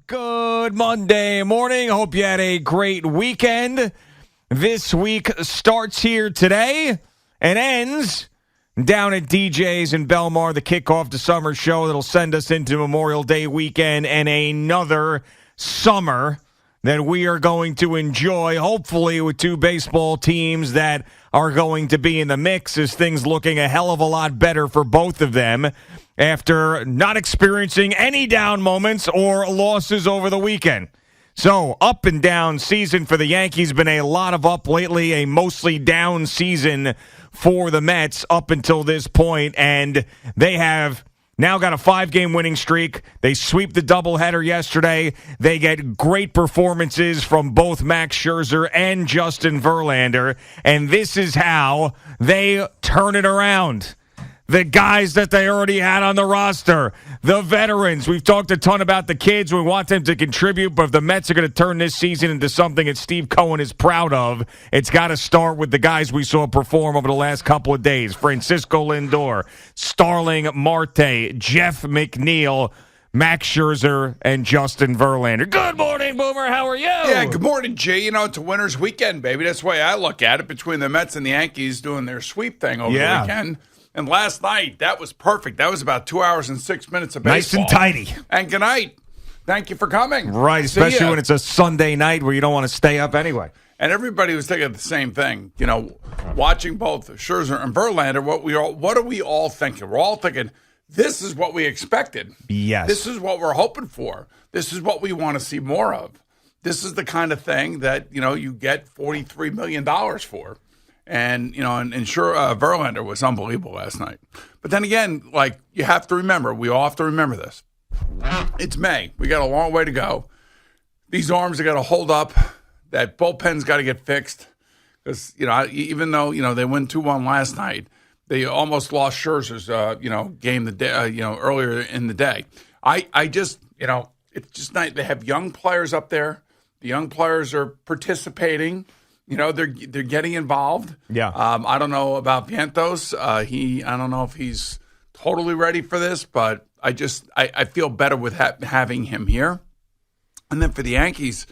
Good Monday morning. Hope you had a great weekend. This week starts here today and ends down at DJ's in Belmar, the kickoff to summer show that'll send us into Memorial Day weekend and another summer that we are going to enjoy, hopefully with two baseball teams that are going to be in the mix as things looking a hell of a lot better for both of them after not experiencing any down moments or losses over the weekend. So, up and down season for the Yankees. Been a lot of up lately, a mostly down season for the Mets up until this point, and they have now got a 5-game winning streak. They sweep the doubleheader yesterday. They get great performances from both Max Scherzer and Justin Verlander, and this is how they turn it around. The guys that they already had on the roster, the veterans. We've talked a ton about the kids. We want them to contribute, but if the Mets are going to turn this season into something that Steve Cohen is proud of, it's got to start with the guys we saw perform over the last couple of days. Francisco Lindor, Starling Marte, Jeff McNeil, Max Scherzer, and Justin Verlander. Good morning, Boomer. How are you? Yeah, good morning, Jay. You know, it's a winner's weekend, baby. That's the way I look at it, between the Mets and the Yankees doing their sweep thing over the weekend. And last night, that was perfect. That was about 2 hours and 6 minutes of baseball. Nice and tidy. And good night. Thank you for coming. Right, especially when it's a Sunday night where you don't want to stay up anyway. And everybody was thinking the same thing. You know, watching both Scherzer and Verlander, what are we all thinking? We're all thinking, this is what we expected. Yes. This is what we're hoping for. This is what we want to see more of. This is the kind of thing that, you know, you get $43 million for. And, you know, and sure, Verlander was unbelievable last night. But then again, like, you have to remember, we all have to remember this. It's May. We got a long way to go. These arms are got to hold up. That bullpen's got to get fixed. Because, you know, even though, you know, they win 2-1 last night, they almost lost Scherzer's, game earlier in the day. I just, you know, it's just nice. They have young players up there. The young players are participating. You know, they're getting involved. Yeah. I don't know about Vientos. I don't know if he's totally ready for this, but I feel better with having him here. And then for the Yankees,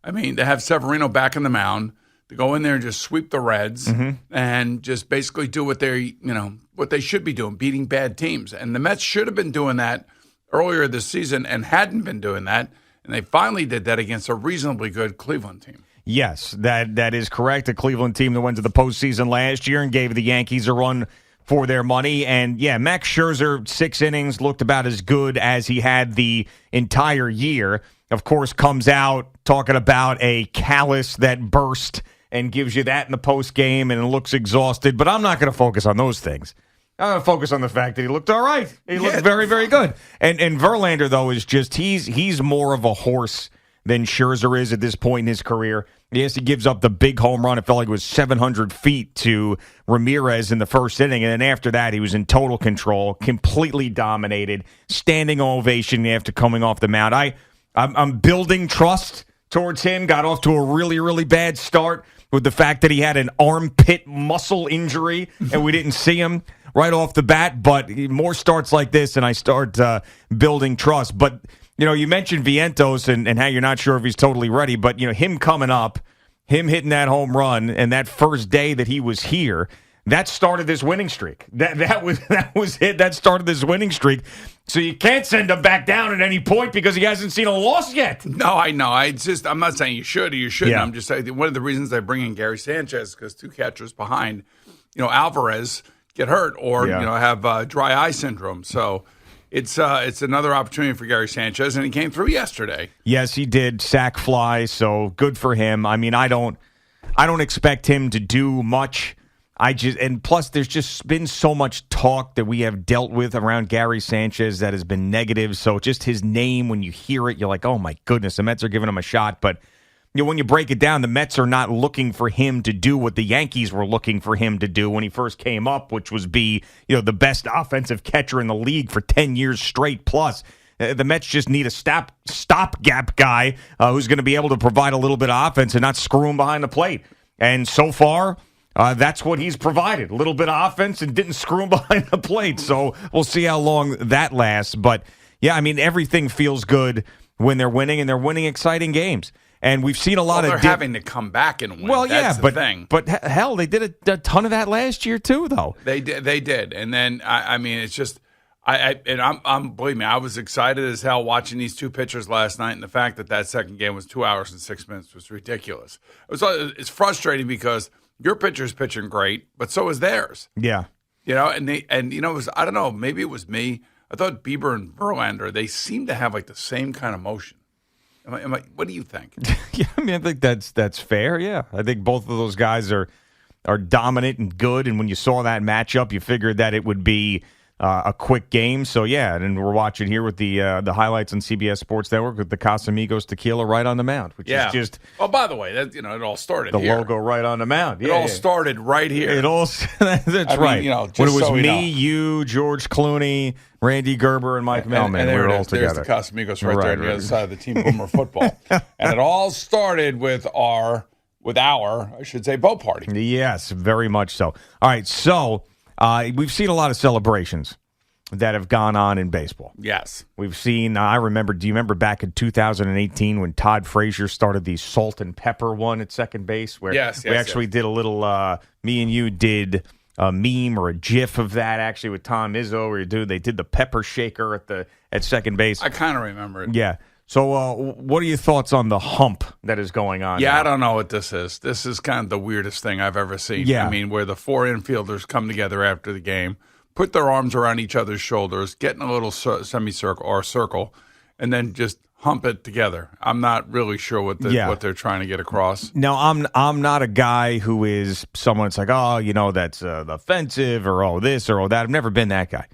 I mean, they have Severino back on the mound to go in there and just sweep the Reds and just basically do what they should be doing, beating bad teams. And the Mets should have been doing that earlier this season and hadn't been doing that. And they finally did that against a reasonably good Cleveland team. Yes, that is correct. A Cleveland team that went to the postseason last year and gave the Yankees a run for their money. And, yeah, Max Scherzer, 6 innings, looked about as good as he had the entire year. Of course, comes out talking about a callus that burst and gives you that in the postgame and looks exhausted. But I'm not going to focus on those things. I'm going to focus on the fact that he looked all right. He looked very, very good. And Verlander, though, is just he's more of a horse than Scherzer is at this point in his career. Yes, he gives up the big home run. It felt like it was 700 feet to Ramirez in the first inning. And then after that, he was in total control, completely dominated, standing ovation after coming off the mound. I'm building trust towards him. Got off to a really, really bad start with the fact that he had an armpit muscle injury and we didn't see him right off the bat. But more starts like this and I start building trust. But you know, you mentioned Vientos and how you're not sure if he's totally ready, but, you know, him coming up, him hitting that home run, and that first day that he was here, that started this winning streak. That was it. That started this winning streak. So you can't send him back down at any point because he hasn't seen a loss yet. No, I know. I'm not saying you should or you shouldn't. Yeah. I'm just saying one of the reasons I bring in Gary Sanchez because 2 catchers behind, you know, Alvarez get hurt or, you know, have dry eye syndrome. So it's another opportunity for Gary Sanchez, and he came through yesterday. Yes, he did sack fly, so good for him. I mean, I don't expect him to do much. And plus, there's just been so much talk that we have dealt with around Gary Sanchez that has been negative. So just his name, when you hear it, you're like, oh my goodness, the Mets are giving him a shot. But you know, when you break it down, the Mets are not looking for him to do what the Yankees were looking for him to do when he first came up, which was be, you know, the best offensive catcher in the league for 10 years straight plus. The Mets just need a stopgap guy who's going to be able to provide a little bit of offense and not screw him behind the plate. And so far, that's what he's provided. A little bit of offense and didn't screw him behind the plate. So we'll see how long that lasts. But, yeah, I mean, everything feels good when they're winning, and they're winning exciting games. And we've seen a lot Well, of they're having to come back and win. Well, That's yeah, the thing. but hell, they did a ton of that last year too, though. They did, and then I mean, it's just I'm believe me, I was excited as hell watching these two pitchers last night, and the fact that second game was 2 hours and 6 minutes was ridiculous. It's frustrating because your pitcher's pitching great, but so is theirs. Yeah, and it was, I don't know, maybe it was me. I thought Bieber and Verlander, they seem to have like the same kind of motion. What do you think? Yeah, I mean, I think that's fair. Yeah, I think both of those guys are dominant and good. And when you saw that matchup, you figured that it would be a quick game. So yeah, and we're watching here with the highlights on CBS Sports Network with the Casamigos tequila right on the mound, which is just. Oh, by the way, that it all started. The here. logo right on the mound. Yeah, it all started right here. It all. That's right. Just when it was so me, you, George Clooney, Randy Gerber, and Mike Melman. And we were all there's together. the Casamigos right there on the other side of the Team Boomer football. And it all started with our I should say, boat party. Yes, very much so. All right, so we've seen a lot of celebrations that have gone on in baseball. Yes. We've seen, do you remember back in 2018 when Todd Frazier started the salt and pepper one at second base? Where we actually did a little, me and you did a meme or a GIF of that actually with Tom Izzo, where they did the pepper shaker at second base. I kind of remember it. Yeah. So what are your thoughts on the hump that is going on now? I don't know what this is. This is kind of the weirdest thing I've ever seen. Yeah. I mean, where the four infielders come together after the game, put their arms around each other's shoulders, get in a little semicircle or circle, and then just hump it together. I'm not really sure what they're trying to get across. No, I'm not a guy who is someone that's like, that's offensive or this or that. I've never been that guy.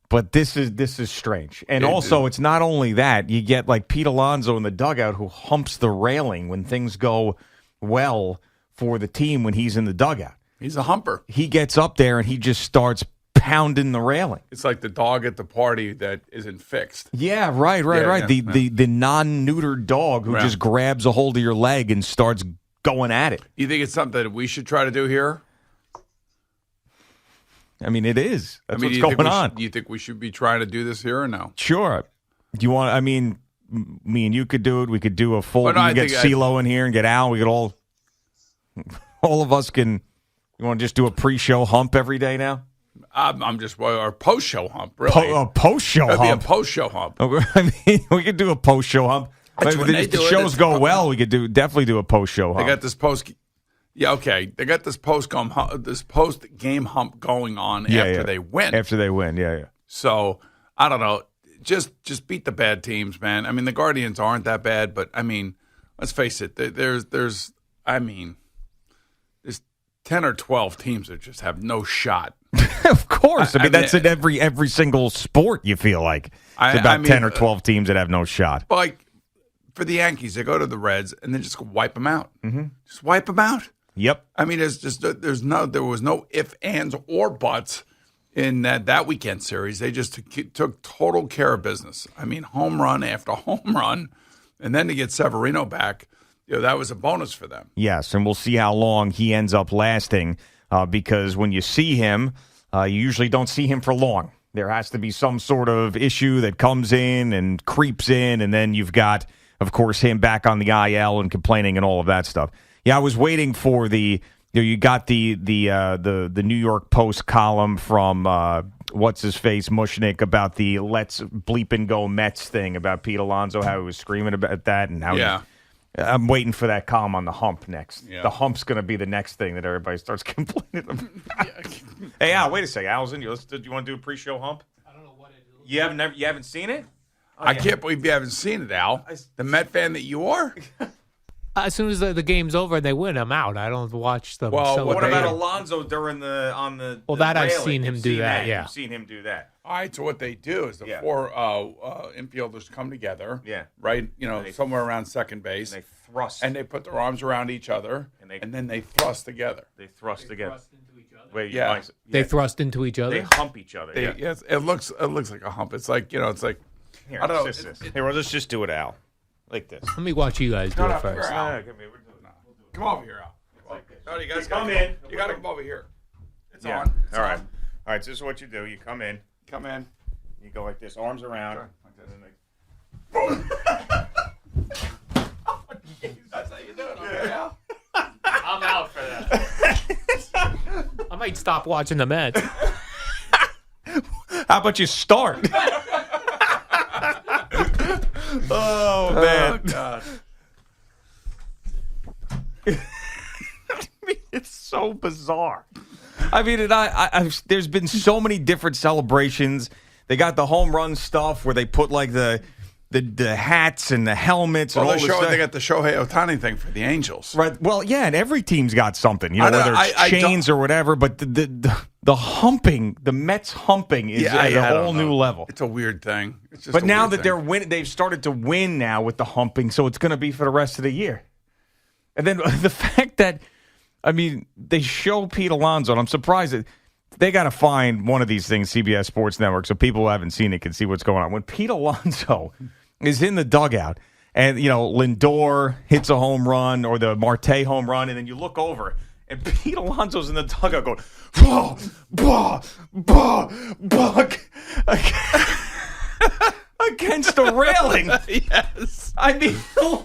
But this is strange. And also, it's not only that. You get like Pete Alonso in the dugout who humps the railing when things go well for the team when he's in the dugout. He's a humper. He gets up there and he just starts pounding the railing. It's like the dog at the party that isn't fixed. Yeah, right. The non-neutered dog who just grabs a hold of your leg and starts going at it. You think it's something that we should try to do here? I mean, it is. That's what's going on. Do you think we should be trying to do this here or no? Sure. Do you want? I mean, me and you could do it. We could do a full. We could get CeeLo in here and get Al. We could all of us can. You want to just do a pre-show hump every day now? I'm just our post-show hump. Really, a post-show hump. It'd be a post-show hump. I mean, we could do a post-show hump. If the shows go well, we could definitely do a post-show hump. They got this post. Yeah, okay. They got this post-game hump going on after they win. After they win, yeah. So, I don't know. Just beat the bad teams, man. I mean, the Guardians aren't that bad, but, I mean, let's face it. There's 10 or 12 teams that just have no shot. Of course. I mean, that's in every single sport, you feel like. It's about 10 or 12 teams that have no shot. But, like, for the Yankees, they go to the Reds and then just wipe them out. Mm-hmm. Just wipe them out. Yep. I mean, there was no ifs, ands, or buts in that weekend series. They just took total care of business. I mean, home run after home run, and then to get Severino back, that was a bonus for them. Yes, and we'll see how long he ends up lasting because when you see him, you usually don't see him for long. There has to be some sort of issue that comes in and creeps in, and then you've got, of course, him back on the IL and complaining and all of that stuff. Yeah, I was waiting for you got the New York Post column from what's his face Mushnick about the let's bleep and go Mets thing about Pete Alonso, how he was screaming about that and how I'm waiting for that column on the hump next. Yeah. The hump's going to be the next thing that everybody starts complaining about. Hey Al, wait a second. Al's in you. Do you want to do a pre-show hump? I don't know what it is. You haven't seen it? I can't believe you haven't seen it, Al. The Met fan that you are. As soon as the game's over and they win, I'm out. I don't watch them. Well, what about Alonso during on the Well, that I've seen him do that. Yeah, I've seen him do that. All right. So what they do is the four infielders come together. Yeah. Right. Somewhere around second base. And they thrust. And they put their arms around each other. And then they thrust together. They thrust together. Thrust into each other. Wait, They thrust into each other. They hump each other. Yes. It looks like a hump. It's like It's like. Here, I don't know. Here, let's just do it, Al. Like this. Let me watch you guys do it first. Come over here, Al. No, you guys come in. You got to come over here. It's on. All right. All right. So this is what you do. You come in. Come in. You go like this, arms around. Like this. might stop watching the Mets. How about you start? Oh, man. God. It's so bizarre. I mean, there's been so many different celebrations. They got the home run stuff where they put like the hats and the helmets and all this stuff. They got the Shohei Ohtani thing for the Angels. Right. Well, yeah, and every team's got something, whether it's chains or whatever. But the humping, the Mets humping is at a whole new level. It's a weird thing. It's just but now that they're winning, they've started to win now with the humping, so it's going to be for the rest of the year. And then the fact that, I mean, they show Pete Alonso, and I'm surprised that they got to find one of these things, CBS Sports Network, so people who haven't seen it can see what's going on. When Pete Alonso is in the dugout and, Lindor hits a home run or the Marte home run, and then you look over and Pete Alonso's in the dugout going, bah, bah, bah, bah, against the railing. Yes. I mean,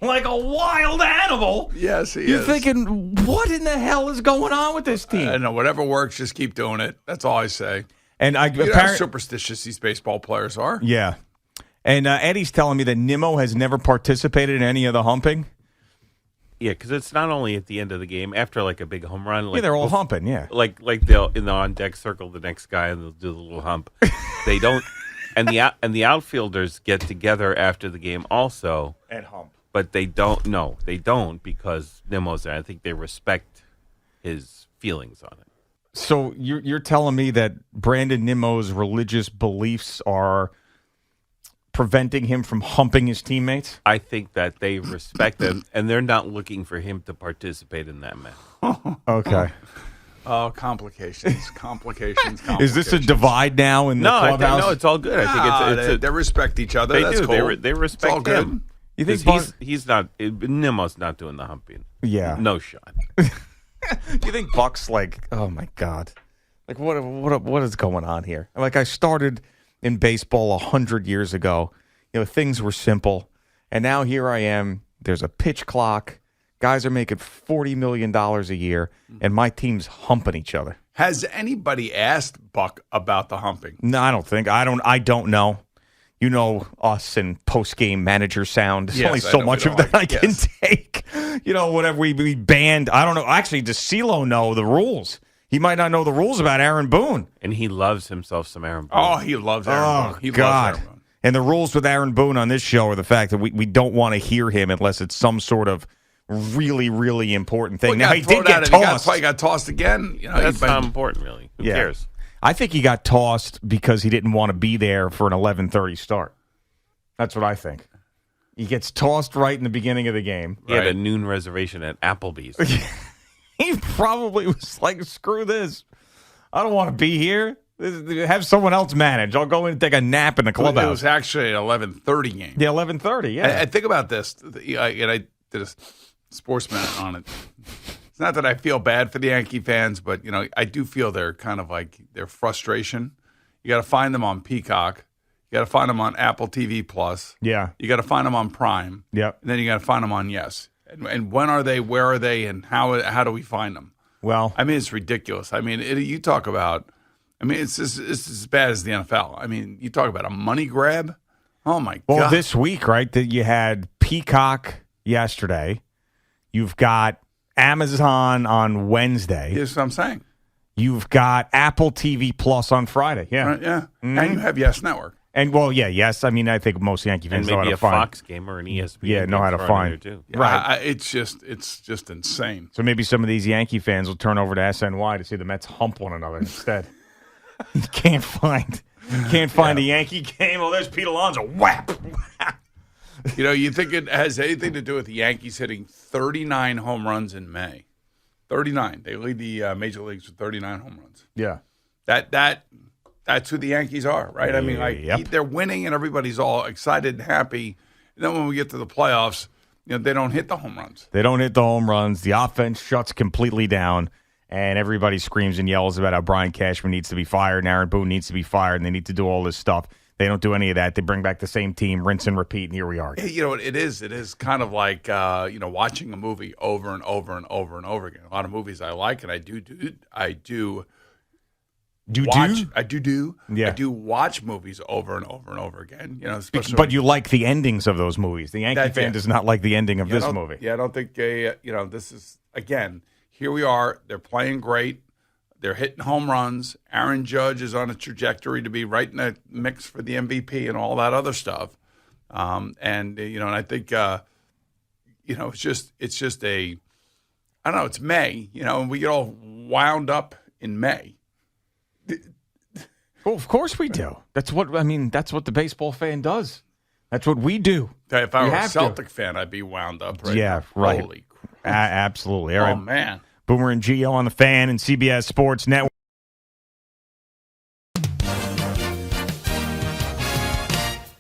like a wild animal. Yes, he is. You're thinking, what in the hell is going on with this team? I know. Whatever works, just keep doing it. That's all I say. And You know how superstitious these baseball players are. Yeah. And Eddie's telling me that Nimmo has never participated in any of the humping. Yeah, because it's not only at the end of the game after like a big home run. Like, Yeah, they're all humping, yeah. Like they'll in the on deck circle the next guy and they'll do the little hump. They don't, and the outfielders get together after the game also And hump. but they don't. No, they don't because Nimmo's there. I think they respect his feelings on it. So you're telling me that Brandon Nimmo's religious beliefs are preventing him from humping his teammates? I think that they respect him, and they're not looking for him to participate in that match. Okay. Oh, complications. Is this a divide now in the No, clubhouse? no, it's all good. I think they respect each other. they That's do. cool. They respect all good. him. You think 'Cause he's not. Nimmo's not doing the humping. Yeah. No shot. You think Buck's like, oh my God, like what is going on here? Like I started in baseball 100 years ago. Things were simple, and now here I am. There's a pitch clock. Guys are making $40 million a year, and my team's humping each other. Has anybody asked Buck about the humping? No, I don't think. I don't know. You know us and post-game manager sound. There's Yes, only I so know. much We of don't that like- I can yes. take. Whatever we banned. I don't know. Actually, does CeeLo know the rules? He might not know the rules about Aaron Boone. And he loves himself some Aaron Boone. Oh, he loves Aaron Oh, Boone. He God. loves Aaron Boone. And the rules with Aaron Boone on this show are the fact that we don't want to hear him unless it's some sort of really, really important thing. Well, Now, he did get tossed. He got tossed again. That's not important, really. Who cares? I think he got tossed because he didn't want to be there for an 11:30 start. That's what I think. He gets tossed right in the beginning of the game. He had a noon reservation at Applebee's. He probably was like, screw this. I don't want to be here. Have someone else manage. I'll go in and take a nap in the It clubhouse. was actually an 11:30 game. The 11:30, yeah. And think about this. I did a sports minute on it. It's not that I feel bad for the Yankee fans, but I do feel their kind of like their frustration. You got to find them on Peacock. You got to find them on Apple TV Plus. Yeah. You got to find them on Prime. Yep. And then you got to find them on Yes. And when are they? Where are they? And how do we find them? Well, I mean, it's ridiculous. I mean, you talk about. I mean, it's as bad as the NFL. I mean, you talk about a money grab. Oh my well, God! this week, right? That you had Peacock yesterday. You've got Amazon on Wednesday. That's what I'm saying. You've got Apple TV Plus on Friday. Yeah. Right, yeah. And you have Yes Network. And, well, yes. I mean, I think most Yankee And fans know how maybe to a find. Fox game or an ESPN. Yeah, know game how to thrown in find. there, too. Right. It's just insane. So maybe some of these Yankee fans will turn over to SNY to see the Mets hump one another instead. You can't find a Yankee game. Oh, there's Pete Alonso. Whap! You think it has anything to do with the Yankees hitting 39 home runs in May? 39. They lead the major leagues with 39 home runs. Yeah. That's who the Yankees are, right? I mean, Yep. they're winning and everybody's all excited and happy. And then when we get to the playoffs, they don't hit the home runs. They don't hit the home runs. The offense shuts completely down, and everybody screams and yells about how Brian Cashman needs to be fired and Aaron Boone needs to be fired, and they need to do all this stuff. They don't do any of that. They bring back the same team, rinse and repeat, and here we are. It is kind of like watching a movie over and over and over and over again. A lot of movies I like, and I do You watch. do? I do. Yeah. I do watch movies over and over and over again. You know, especially But you like the endings of those movies. The Yankee That's fan it. does not like the ending of Yeah, I this don't- movie. Yeah, I don't think this is again. Here we are. They're playing great. They're hitting home runs. Aaron Judge is on a trajectory to be right in the mix for the MVP and all that other stuff. And I think it's just a I don't know. It's May, and we get all wound up in May. Well, of course we do. That's what the baseball fan does. That's what we do. If I We were a have to. Celtic fan, I'd be wound up. Right Yeah, now. right. Holy crap. Absolutely. All Oh right. man. Boomer and Gio on the Fan and CBS Sports Network.